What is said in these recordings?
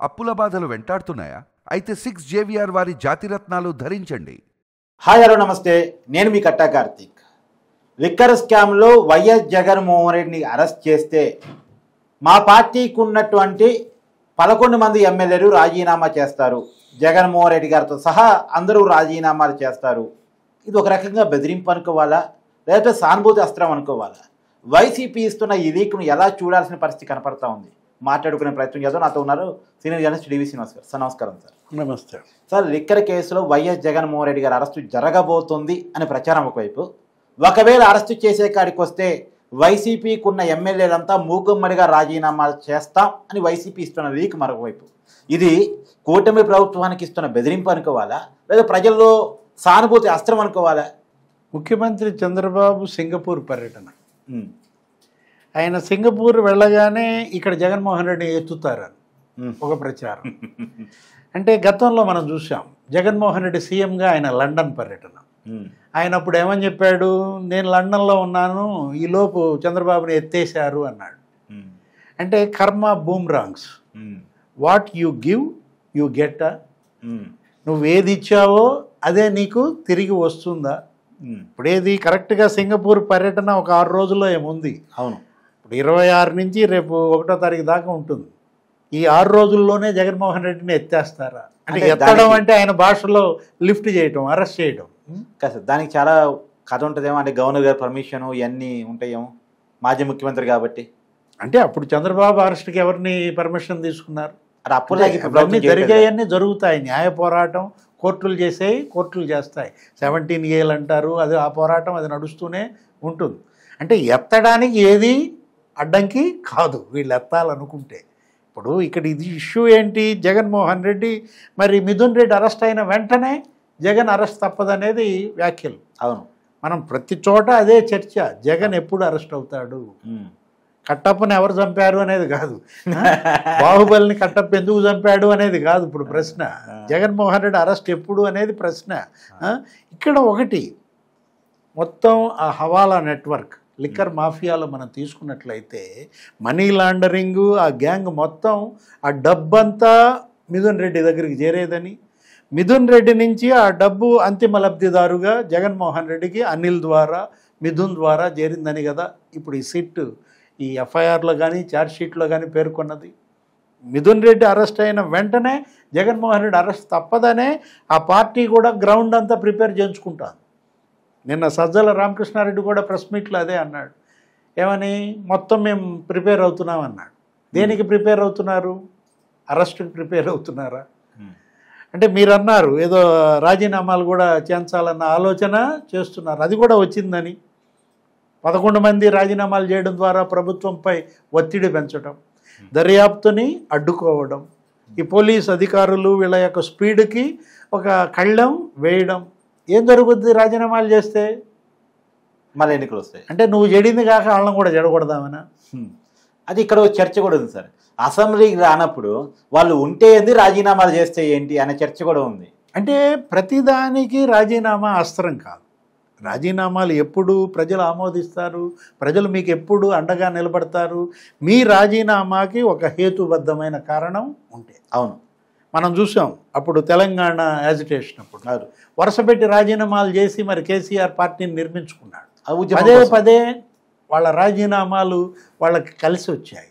అప్పుల బాధలు వెంటాడుతున్నాయా? అయితే 6 జేవిఆర్ వారి జాతిరత్నాలు ధరించండి. హాయ్ హలో నమస్తే, నేను మీ కట్టా కార్తీక్. లిక్కర్ స్కామ్లో వైఎస్ జగన్మోహన్ రెడ్డిని అరెస్ట్ చేస్తే మా పార్టీకి ఉన్నటువంటి 11 మంది ఎమ్మెల్యేలు రాజీనామా చేస్తారు, జగన్మోహన్ రెడ్డి గారితో సహా అందరూ రాజీనామాలు చేస్తారు. ఇది ఒక రకంగా బెదిరింపు అనుకోవాలా, లేకపోతే సానుభూతి అస్త్రం అనుకోవాలా? వైసీపీ ఇస్తున్న ఈ లీక్ను ఎలా చూడాల్సిన పరిస్థితి కనపడతా ఉంది. మాట్లాడుకునే ప్రయత్నం చేద్దాం. నాతో ఉన్నారు సీనియర్ జర్నలిస్ట్ డివి శ్రీనివాస్ గారు. సార్ నమస్కారం. సార్ నమస్తే. సార్, లిక్కర్ కేసులో వైఎస్ జగన్మోహన్ రెడ్డి గారు అరెస్టు జరగబోతోంది అనే ప్రచారం ఒకవైపు, ఒకవేళ అరెస్టు చేసే కాడికి వస్తే వైసీపీకి ఉన్న ఎమ్మెల్యేలంతా మూకుమ్మడిగా రాజీనామాలు చేస్తాం అని వైసీపీ ఇస్తున్న లీక్ మరొక వైపు. ఇది కూటమి ప్రభుత్వానికి ఇస్తున్న బెదిరింపు అనుకోవాలా, లేదా ప్రజల్లో సానుభూతి అస్త్రం అనుకోవాలా? ముఖ్యమంత్రి చంద్రబాబు సింగపూర్ పర్యటన. ఆయన సింగపూర్ వెళ్ళగానే ఇక్కడ జగన్మోహన్ రెడ్డి ఎత్తుతారని ఒక ప్రచారం. అంటే గతంలో మనం చూసాం, జగన్మోహన్ రెడ్డి సీఎంగా ఆయన లండన్ పర్యటన. ఆయన అప్పుడు ఏమని చెప్పాడు, నేను లండన్లో ఉన్నాను, ఈలోపు చంద్రబాబుని ఎత్తేసారు అన్నాడు. అంటే karma boomerangs, what you give you get. నువ్వు ఏది ఇచ్చావో అదే నీకు తిరిగి వస్తుందా? ఇప్పుడు ఏది కరెక్ట్గా సింగపూర్ పర్యటన ఒక 6 రోజుల్లో ఏముంది. అవును, ఇప్పుడు 26 నుంచి రేపు 1వ తారీఖు దాకా ఉంటుంది. ఈ 6 రోజుల్లోనే జగన్మోహన్ రెడ్డిని ఎత్తేస్తారా? అంటే ఎత్తడం అంటే ఆయన భాషలో లిఫ్ట్ చేయటం, అరెస్ట్ చేయడం కాదు సార్. దానికి చాలా కథ ఉంటుందేమో. అంటే గవర్నర్ గారి పర్మిషన్ ఇవన్నీ ఉంటాయేమో, మాజీ ముఖ్యమంత్రి కాబట్టి. అంటే అప్పుడు చంద్రబాబు అరెస్ట్కి ఎవరిని పర్మిషన్ తీసుకున్నారు? అప్పుడే జరిగాయన్నీ జరుగుతాయి. న్యాయ పోరాటం కోర్టులు చేసేవి, కోర్టులు చేస్తాయి. 17A అంటారు, అది ఆ పోరాటం అది నడుస్తూనే ఉంటుంది. అంటే ఎత్తడానికి ఏది అడ్డంకి కాదు వీళ్ళు ఎత్తాలనుకుంటే. ఇప్పుడు ఇక్కడ ఇది ఇష్యూ ఏంటి, జగన్మోహన్ రెడ్డి మరి మిథున్ రెడ్డి అరెస్ట్ అయిన వెంటనే జగన్ అరెస్ట్ తప్పదనేది వ్యాఖ్యలు. అవును, మనం ప్రతి చోట అదే చర్చ. జగన్ ఎప్పుడు అరెస్ట్ అవుతాడు, కట్టప్పని ఎవరు చంపారు అనేది కాదు, బాహుబలిని కట్టప్ప ఎందుకు చంపాడు అనేది కాదు ఇప్పుడు ప్రశ్న. జగన్మోహన్ రెడ్డి అరెస్ట్ ఎప్పుడు అనేది ప్రశ్న. ఇక్కడ ఒకటి, మొత్తం ఆ హవాలా నెట్వర్క్, లిక్కర్ మాఫియాలో మనం తీసుకున్నట్లయితే మనీ లాండరింగు, ఆ గ్యాంగ్ మొత్తం, ఆ డబ్బంతా మిథున్ రెడ్డి దగ్గరికి చేరేదని, మిథున్ రెడ్డి నుంచి ఆ డబ్బు అంతిమ లబ్ధిదారుగా జగన్మోహన్ రెడ్డికి అనిల్ ద్వారా, మిథున్ ద్వారా చేరిందని కదా ఇప్పుడు ఈ సిట్ ఈ ఎఫ్ఐఆర్లో కానీ ఛార్జ్షీట్లో కానీ పేర్కొన్నది. మిథున్ రెడ్డి అరెస్ట్ అయిన వెంటనే జగన్మోహన్ రెడ్డి అరెస్ట్ తప్పదనే ఆ పార్టీ కూడా గ్రౌండ్ అంతా ప్రిపేర్ చేయించుకుంటాను. నిన్న సజ్జల రామకృష్ణారెడ్డి కూడా ప్రెస్ మీట్లో అదే అన్నాడు. ఏమని, మొత్తం మేము ప్రిపేర్ అవుతున్నాం అన్నాడు. దేనికి ప్రిపేర్ అవుతున్నారు? అరెస్ట్కి ప్రిపేర్ అవుతున్నారా? అంటే మీరు అన్నారు ఏదో రాజీనామాలు కూడా చేయించాలన్న ఆలోచన చేస్తున్నారు, అది కూడా వచ్చిందని. 11 మంది రాజీనామాలు చేయడం ద్వారా ప్రభుత్వంపై ఒత్తిడి పెంచడం, దర్యాప్తుని అడ్డుకోవడం, ఈ పోలీస్ అధికారులు వీళ్ళ యొక్క స్పీడ్కి ఒక కళ్ళెం వేయడం. ఏం జరుగుద్ది రాజీనామాలు చేస్తే? మళ్ళీ ఎన్నికలు వస్తాయి. అంటే నువ్వు చెడింది కాక వాళ్ళని కూడా చెడగొడదామనా? అది ఇక్కడ చర్చ కూడా ఉంది సార్. అసెంబ్లీకి రానప్పుడు వాళ్ళు ఉంటే ఏంది, రాజీనామాలు చేస్తే ఏంటి అనే చర్చ కూడా ఉంది. అంటే ప్రతిదానికి రాజీనామా అస్త్రం కాదు. రాజీనామాలు ఎప్పుడు ప్రజలు ఆమోదిస్తారు, ప్రజలు మీకు ఎప్పుడు అండగా నిలబడతారు, మీ రాజీనామాకి ఒక హేతుబద్ధమైన కారణం ఉంటే. అవును, మనం చూసాం అప్పుడు తెలంగాణ యాజిటేషన్ అప్పుడు వరుసపెట్టి రాజీనామాలు చేసి మరి కేసీఆర్ పార్టీని నిర్మించుకున్నాడు. పదే పదే వాళ్ళ రాజీనామాలు వాళ్ళకి కలిసి వచ్చాయి.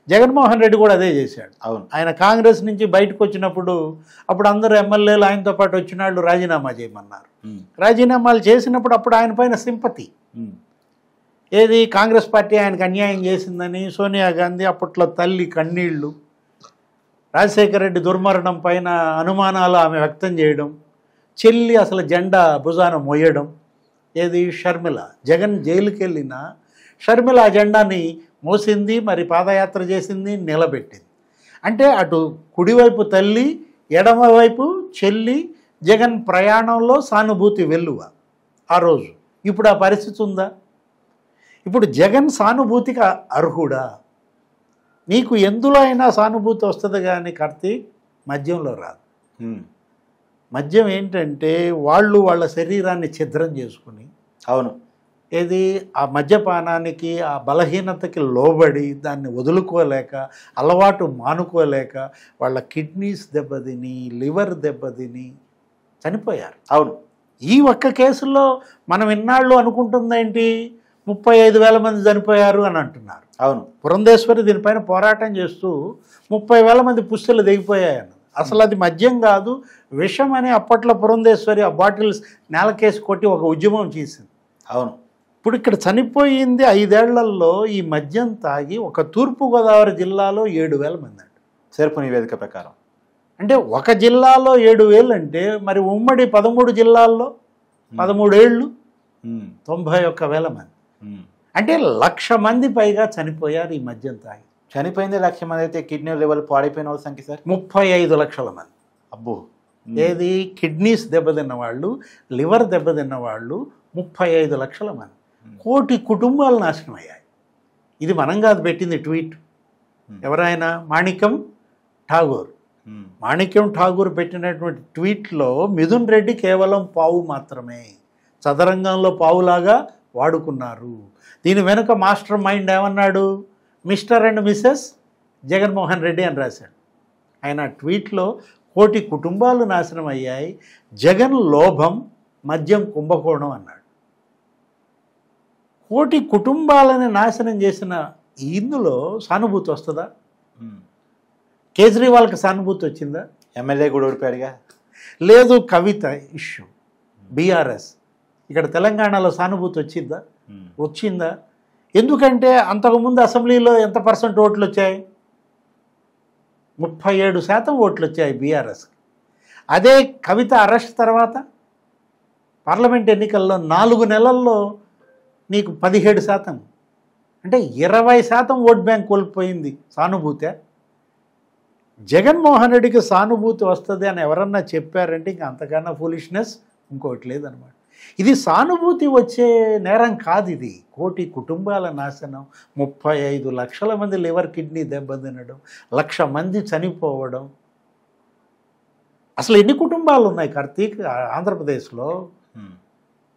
జగన్మోహన్ రెడ్డి కూడా అదే చేశాడు. అవును, ఆయన కాంగ్రెస్ నుంచి బయటకు వచ్చినప్పుడు అప్పుడు అందరూ ఎమ్మెల్యేలు ఆయనతో పాటు వచ్చిన వాళ్ళు రాజీనామా చేయమన్నారు. రాజీనామాలు చేసినప్పుడు అప్పుడు ఆయన పైన సింపతి ఏది, కాంగ్రెస్ పార్టీ ఆయనకు అన్యాయం చేసిందని సోనియా గాంధీ అప్పట్లో తల్లి కన్నీళ్లు, రాజశేఖర రెడ్డి దుర్మరణం పైన అనుమానాలు ఆమె వ్యక్తం చేయడం, చెల్లి అసలు జెండా భుజాన మోయడం. ఏది, షర్మిల. జగన్ జైలుకి వెళ్ళిన షర్మిల ఆ జెండాని మోసింది, మరి పాదయాత్ర చేసింది, నిలబెట్టింది. అంటే అటు కుడివైపు తల్లి, ఎడమవైపు చెల్లి, జగన్ ప్రయాణంలో సానుభూతి వెల్లువ ఆ రోజు. ఇప్పుడు ఆ పరిస్థితి ఉందా? ఇప్పుడు జగన్ సానుభూతికి అర్హుడా? నీకు ఎందులో అయినా సానుభూతి వస్తుంది కానీ కార్తీక్, మద్యంలో రాదు. మద్యం ఏంటంటే వాళ్ళు వాళ్ళ శరీరాన్ని ఛిద్రం చేసుకుని, అవును, ఏది ఆ మద్యపానానికి ఆ బలహీనతకి లోబడి దాన్ని వదులుకోలేక అలవాటు మానుకోలేక వాళ్ళ కిడ్నీస్ దెబ్బతిని లివర్ దెబ్బతిని చనిపోయారు. అవును. ఈ ఒక్క కేసులో మనం ఇన్నాళ్ళు అనుకుంటుందేంటి 35,000 మంది చనిపోయారు అని అంటున్నారు. అవును. పురంధేశ్వరి దీనిపైన పోరాటం చేస్తూ 30,000 మంది పుస్తలు దిగిపోయాయని. అసలు అది మద్యం కాదు, విషం అని అప్పట్లో పురంధేశ్వరి ఆ బాటిల్స్ నేలకేసి కొట్టి ఒక ఉద్యమం చేసింది. అవును. ఇప్పుడు ఇక్కడ చనిపోయింది 5 ఏళ్లలో ఈ మద్యం తాగి ఒక తూర్పుగోదావరి జిల్లాలో 7,000 మంది అంట. సెర్పు నివేదిక ప్రకారం. అంటే ఒక జిల్లాలో 7,000 అంటే మరి ఉమ్మడి 13 జిల్లాల్లో 13 ఏళ్ళు 91,000 మంది. అంటే 1,00,000 మంది పైగా చనిపోయారు ఈ మద్యం తాగి. చనిపోయింది 1,00,000 మంది అయితే కిడ్నీ లెవెల్ పాడైపోయిన వాళ్ళ సంఖ్య సార్ 35 లక్షల మంది. అబ్బో. ఏది కిడ్నీస్ దెబ్బతిన్న వాళ్ళు, లివర్ దెబ్బతిన్న వాళ్ళు 35 లక్షల మంది. 1 కోటి కుటుంబాలు నాశనం అయ్యాయి. ఇది మనం కాదు పెట్టింది ట్వీట్. ఎవరైనా మాణిక్యం ఠాగూర్. మాణిక్యం ఠాగూర్ పెట్టినటువంటి ట్వీట్లో మిథున్ రెడ్డి కేవలం పావు మాత్రమే, చదరంగంలో పావులాగా వాడుకున్నారు. దీని వెనుక మాస్టర్ మైండ్ ఏమన్నాడు? Mister and missus Jaganmohan Reddy అని రాశాడు. ఆయన ట్వీట్లో 1 కోటి కుటుంబాలు నాశనం అయ్యాయి, జగన్ లోభం మద్యం కుంభకోణం అన్నాడు. 1 కోటి కుటుంబాలని నాశనం చేసిన ఇందులో సానుభూతి వస్తుందా? కేజ్రీవాల్కి సానుభూతి వచ్చిందా? ఎమ్మెల్యే కూడా ఓడిపోయాడుగా. లేదు. కవిత ఇష్యూ, బీఆర్ఎస్, ఇక్కడ తెలంగాణలో సానుభూతి వచ్చిందా? వచ్చిందా? ఎందుకంటే అంతకుముందు అసెంబ్లీలో ఎంత % ఓట్లు వచ్చాయి? 37% ఓట్లు వచ్చాయి బీఆర్ఎస్కి. అదే కవిత అరెస్ట్ తర్వాత పార్లమెంట్ ఎన్నికల్లో 4 నెలల్లో నీకు 17%, అంటే 20% ఓట్ బ్యాంక్ కోల్పోయింది. సానుభూతే? జగన్మోహన్ రెడ్డికి సానుభూతి వస్తుంది అని ఎవరన్నా చెప్పారంటే ఇంకా అంతకన్నా ఫూలిష్నెస్ ఇంకోటి లేదనమాట. ఇది సానుభూతి వచ్చే నేరం కాదు. ఇది 1 కోటి కుటుంబాల నాశనం, 35 లక్షల మంది లివర్ కిడ్నీ దెబ్బతినడం, 1,00,000 మంది చనిపోవడం. అసలు ఎన్ని కుటుంబాలు ఉన్నాయి కార్తీక్ ఆంధ్రప్రదేశ్లో?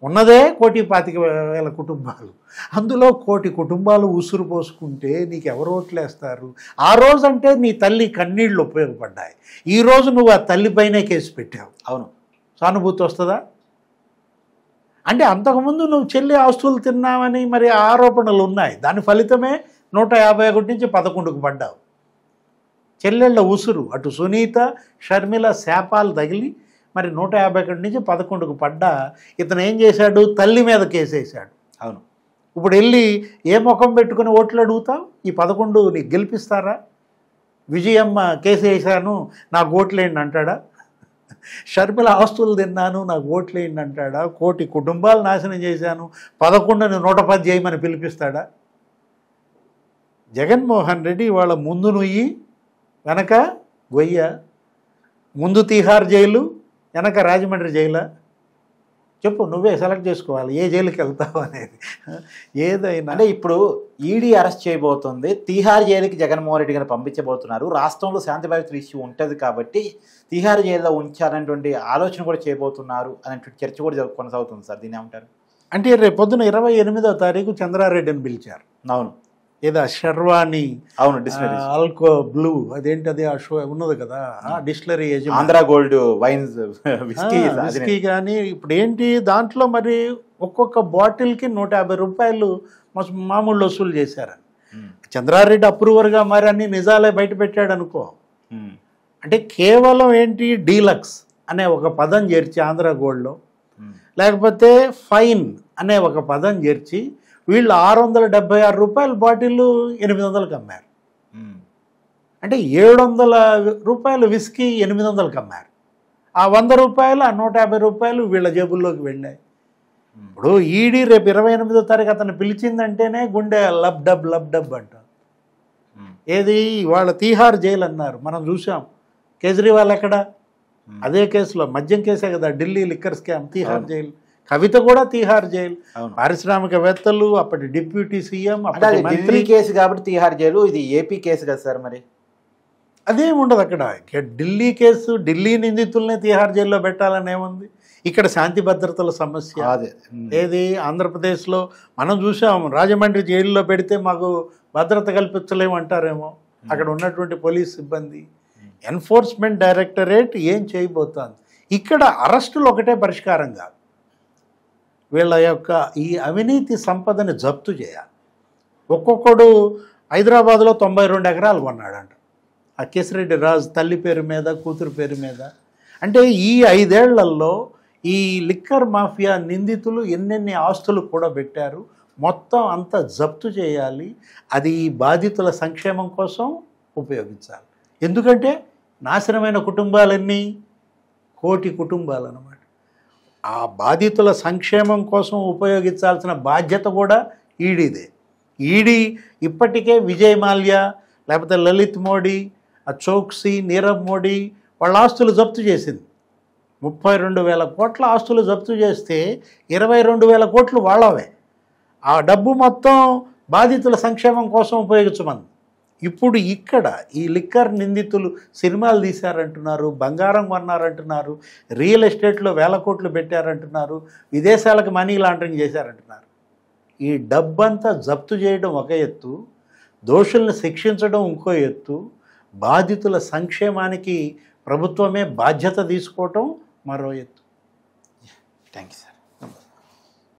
ఉన్నదే 1,25,000 కుటుంబాలు. అందులో 1 కోటి కుటుంబాలు ఉసురు పోసుకుంటే నీకు ఎవరు ఓట్లేస్తారు? ఆ రోజంటే నీ తల్లి కన్నీళ్ళు ఉపయోగపడ్డాయి. ఈరోజు నువ్వు ఆ తల్లిపైనే కేసు పెట్టావు. అవును. సానుభూతి వస్తుందా? అంటే అంతకుముందు నువ్వు చెల్లి ఆస్తులు తిన్నావని మరి ఆరోపణలు ఉన్నాయి. దాని ఫలితమే 151 నుంచి 11కు పడ్డావు. చెల్లెళ్ళ ఉసురు, అటు సునీత షర్మిల శాపాలు తగిలి మరి 151 నుంచి 11కు పడ్డా ఇతను ఏం చేశాడు? తల్లి మీద కేసేశాడు. అవును. ఇప్పుడు వెళ్ళి ఏ ముఖం పెట్టుకుని ఓట్లు అడుగుతావు? ఈ 11 నీకు గెలిపిస్తారా? విజయమ్మ కేసు వేసాను నాకు ఓట్లేయండి అంటాడా? షర్మిల ఆస్తులు తిన్నాను నాకు ఓట్లేయండి అంటాడా? 1 కోటి కుటుంబాలు నాశనం చేశాను 11ని 110 చేయమని పిలిపిస్తాడా? జగన్మోహన్ రెడ్డి వాళ్ళ ముందు నుయ్యి వెనక గొయ్య, ముందు తీహార్ జైలు వెనక రాజమండ్రి జైలా? చెప్పు, నువ్వే సెలెక్ట్ చేసుకోవాలి ఏ జైలుకి వెళ్తావు అనేది. ఏదైనా అంటే ఇప్పుడు ఈడీ అరెస్ట్ చేయబోతుంది, తీహార్ జైలుకి జగన్మోహన్ రెడ్డి గారిని పంపించబోతున్నారు. రాష్ట్రంలో శాంతి భద్రతల ఇష్యూ ఉంటుంది కాబట్టి తీహార్ జైల్లో ఉంచాలనేటువంటి ఆలోచన కూడా చేయబోతున్నారు అనేటువంటి చర్చ కూడా కొనసాగుతుంది సార్. దీన్ని ఏమంటారు? అంటే రేపు పొద్దున 28వ తారీఖు చంద్రారెడ్డిని పిలిచారు. అవును. ఏదో షర్వాణి, అవును, ఆల్కో బ్లూ, అదేంటది ఆ షో ఉన్నది కదా, distillery Andhra gold wines whisky కానీ ఇప్పుడు ఏంటి దాంట్లో మరి ఒక్కొక్క బాటిల్కి 150 రూపాయలు మామూలు వసూలు చేశారని. చంద్రారెడ్డి అప్రూవర్గా మరి అన్ని నిజాలే బయట పెట్టాడు అనుకో. అంటే కేవలం ఏంటి డీలక్స్ అనే ఒక పదం చేర్చి ఆంధ్ర గోల్డ్లో, లేకపోతే ఫైన్ అనే ఒక పదం చేర్చి వీళ్ళు 676 రూపాయల బాటిల్ 800కి అమ్మారు. అంటే 700 రూపాయలు విస్కీ 800కి అమ్మారు. ఆ 100 రూపాయలు ఆ 150 రూపాయలు వీళ్ళ జేబుల్లోకి వెళ్ళాయి. ఇప్పుడు ఈడీ రేపు 28వ తారీఖు అతను పిలిచిందంటేనే గుండె లబ్ డబ్ అంట. ఏది వాళ్ళ తీహార్ జైలు అన్నారు, మనం చూసాం. కేజ్రీవాల్ ఎక్కడ? అదే కేసులో మద్యం కేసే కదా, Delhi liquor scam, Tihar jail. Kavitha కూడా తీహార్ జైలు. పారిశ్రామికవేత్తలు, అప్పటి డిప్యూటీ సీఎం, ఢిల్లీ కేసు కాబట్టి తీహార్ జైలు. ఇది ఏపీ కేసు కదా సార్. మరి అదేం ఉండదు అక్కడ. ఢిల్లీ కేసు, ఢిల్లీ నిందితుల్నే తీహార్ జైల్లో పెట్టాలని ఏముంది? ఇక్కడ శాంతి భద్రతల సమస్య అదే ఏది ఆంధ్రప్రదేశ్లో మనం చూసాం, రాజమండ్రి జైల్లో పెడితే మాకు భద్రత కల్పించలేమంటారేమో అక్కడ ఉన్నటువంటి పోలీస్ సిబ్బంది. ఎన్ఫోర్స్మెంట్ డైరెక్టరేట్ ఏం చేయబోతోంది? ఇక్కడ అరెస్టులు ఒకటే పరిష్కారం కాదు, వీళ్ళ యొక్క ఈ అవినీతి సంపదని జప్తు చేయాలి. ఒక్కొక్కడు హైదరాబాద్లో 92 ఎకరాలు కొన్నాడంట ఆ కేసిరెడ్డి రాజు తల్లి పేరు మీద, కూతురు పేరు మీద. అంటే ఈ 5 ఏళ్లలో ఈ లిక్కర్ మాఫియా నిందితులు ఎన్నెన్ని ఆస్తులు కూడా పెట్టారు, మొత్తం అంతా జప్తు చేయాలి. అది ఈ బాధితుల సంక్షేమం కోసం ఉపయోగించాలి. ఎందుకంటే నాశనమైన కుటుంబాలన్నీ 1 కోటి కుటుంబాలు అన్నమాట. ఆ బాధితుల సంక్షేమం కోసం ఉపయోగించాల్సిన బాధ్యత కూడా ఈడీదే. ఈడీ ఇప్పటికే విజయ్ మాల్యా, లేకపోతే లలిత్ మోడీ, చోక్సీ, నీరవ్ మోడీ వాళ్ళ ఆస్తులు జప్తు చేసింది. 32,000 కోట్ల ఆస్తులు జప్తు చేస్తే 22,000 కోట్లు వాళ్ళవే. ఆ డబ్బు మొత్తం బాధితుల సంక్షేమం కోసం ఉపయోగించమంది. ఇప్పుడు ఇక్కడ ఈ లిక్కర్ నిందితులు సినిమాలు తీశారంటున్నారు, బంగారం కొన్నారంటున్నారు, రియల్ ఎస్టేట్లో 1,000 కోట్లు పెట్టారంటున్నారు, విదేశాలకు మనీ లాండరింగ్ చేశారంటున్నారు. ఈ డబ్బంతా జప్తు చేయడం ఒక ఎత్తు, దోషుల్ని శిక్షించడం ఇంకో ఎత్తు, బాధితుల సంక్షేమానికి ప్రభుత్వమే బాధ్యత తీసుకోవటం మరో ఎత్తు. Thank you sir.